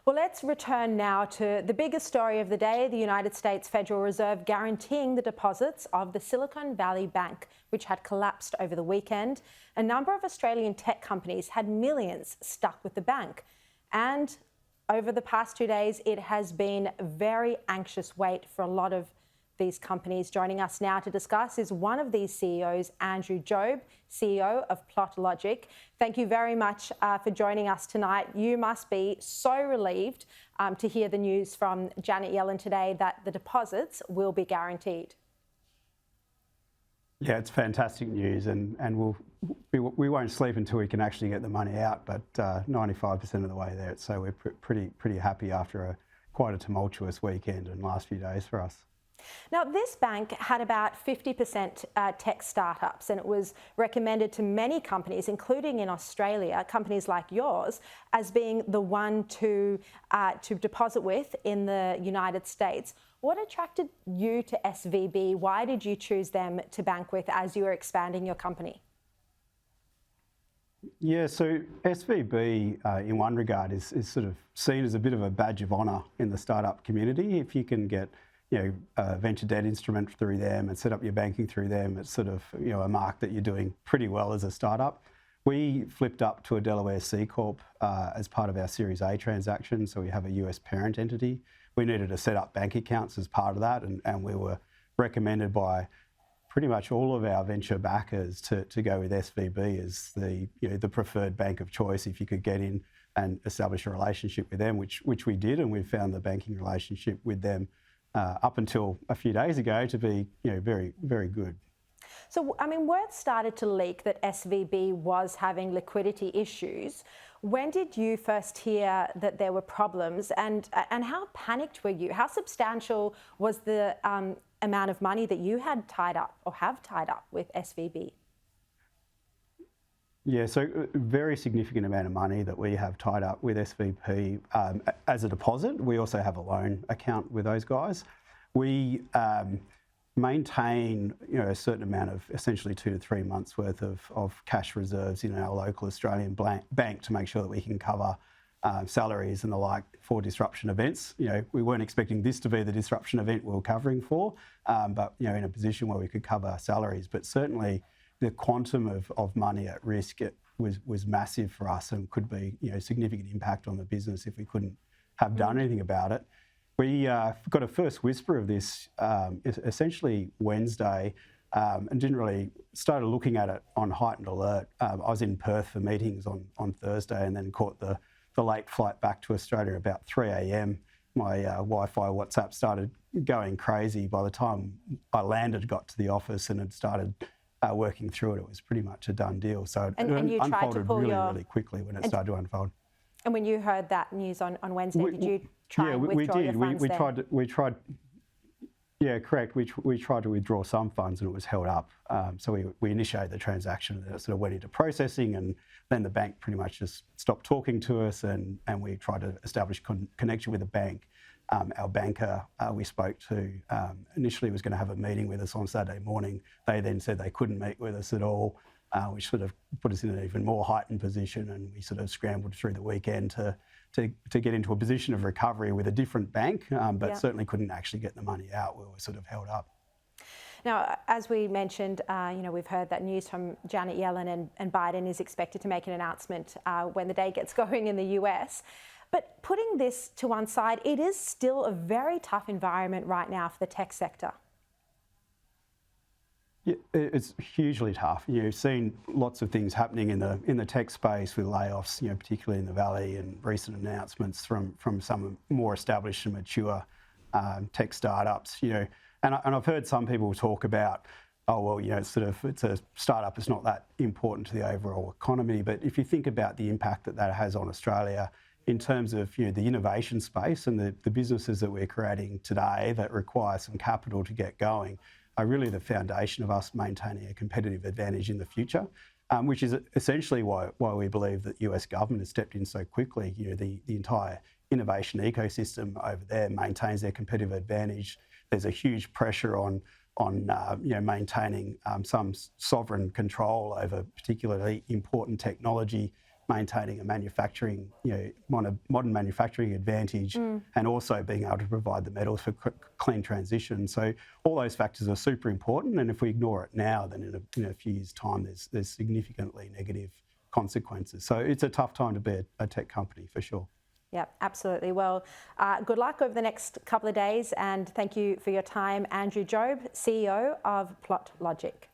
Well, let's return now to the biggest story of the day, the United States Federal Reserve guaranteeing the deposits of the Silicon Valley Bank, which had collapsed over the weekend. A number of Australian tech companies had millions stuck with the bank. And over the past 2 days, it has been a very anxious wait for a lot of these companies. Joining us now to discuss is one of these CEOs, Andrew Job, CEO of Plotlogic. Thank you very much for joining us tonight. You must be so relieved to hear the news from Janet Yellen today that the deposits will be guaranteed. Yeah, it's fantastic news, and we won't sleep until we can actually get the money out, but 95% of the way there. So we're pretty happy after quite a tumultuous weekend and last few days for us. Now, this bank had about 50% tech startups, and it was recommended to many companies, including in Australia, companies like yours, as being the one to deposit with in the United States. What attracted you to SVB? Why did you choose them to bank with as you were expanding your company? Yeah, so SVB, in one regard, is sort of seen as a bit of a badge of honour in the startup community. If you can get a venture debt instrument through them and set up your banking through them, it's sort of a mark that you're doing pretty well as a startup. We flipped up to a Delaware C Corp as part of our Series A transaction, so we have a US parent entity. We needed to set up bank accounts as part of that, and we were recommended by pretty much all of our venture backers to go with SVB as the preferred bank of choice if you could get in and establish a relationship with them, which we did, and we found the banking relationship with them up until a few days ago to be very, very good. So, I mean, word started to leak that SVB was having liquidity issues. When did you first hear that there were problems, and how panicked were you? How substantial was the amount of money that you had tied up or have tied up with SVB? Yeah, so a very significant amount of money that we have tied up with SVB as a deposit. We also have a loan account with those guys. We maintain a certain amount of essentially 2 to 3 months worth of cash reserves in our local Australian bank to make sure that we can cover salaries and the like for disruption events. We weren't expecting this to be the disruption event we were covering for, but in a position where we could cover salaries. But certainly the quantum of money at risk was massive for us and could be significant impact on the business if we couldn't have done anything about it. We got a first whisper of this essentially Wednesday and didn't really started looking at it on heightened alert. I was in Perth for meetings on Thursday and then caught the late flight back to Australia about 3 a.m. My Wi-Fi WhatsApp started going crazy. By the time I landed, got to the office and had started working through it, it was pretty much a done deal. So it unfolded really quickly when it started to unfold. And when you heard that news on Wednesday, did you try and withdraw your funds then? We tried. Yeah, correct. We tried to withdraw some funds and it was held up. So we initiated the transaction and then it sort of went into processing, and then the bank pretty much just stopped talking to us, and we tried to establish connection with the bank. Our banker we spoke to initially was going to have a meeting with us on Saturday morning. They then said they couldn't meet with us at all, which sort of put us in an even more heightened position, and we sort of scrambled through the weekend to get into a position of recovery with a different bank, but certainly couldn't actually get the money out. We were sort of held up. Now, as we mentioned, we've heard that news from Janet Yellen, and Biden is expected to make an announcement when the day gets going in the US. But putting this to one side, it is still a very tough environment right now for the tech sector. Yeah, it's hugely tough. You've seen lots of things happening in the tech space with layoffs, particularly in the Valley, and recent announcements from some more established and mature tech startups. And I've heard some people talk about, oh well, it's a startup. It's not that important to the overall economy. But if you think about the impact that has on Australia in terms of the innovation space and the businesses that we're creating today that require some capital to get going, are really the foundation of us maintaining a competitive advantage in the future, which is essentially why we believe that the US government has stepped in so quickly. The entire innovation ecosystem over there maintains their competitive advantage. There's a huge pressure on maintaining some sovereign control over particularly important technology maintaining a manufacturing, modern manufacturing advantage, and also being able to provide the metals for clean transition. So all those factors are super important, and if we ignore it now, then in a few years' time, there's significantly negative consequences. So it's a tough time to be a tech company for sure. Yeah, absolutely. Well, good luck over the next couple of days, and thank you for your time, Andrew Job, CEO of Plotlogic.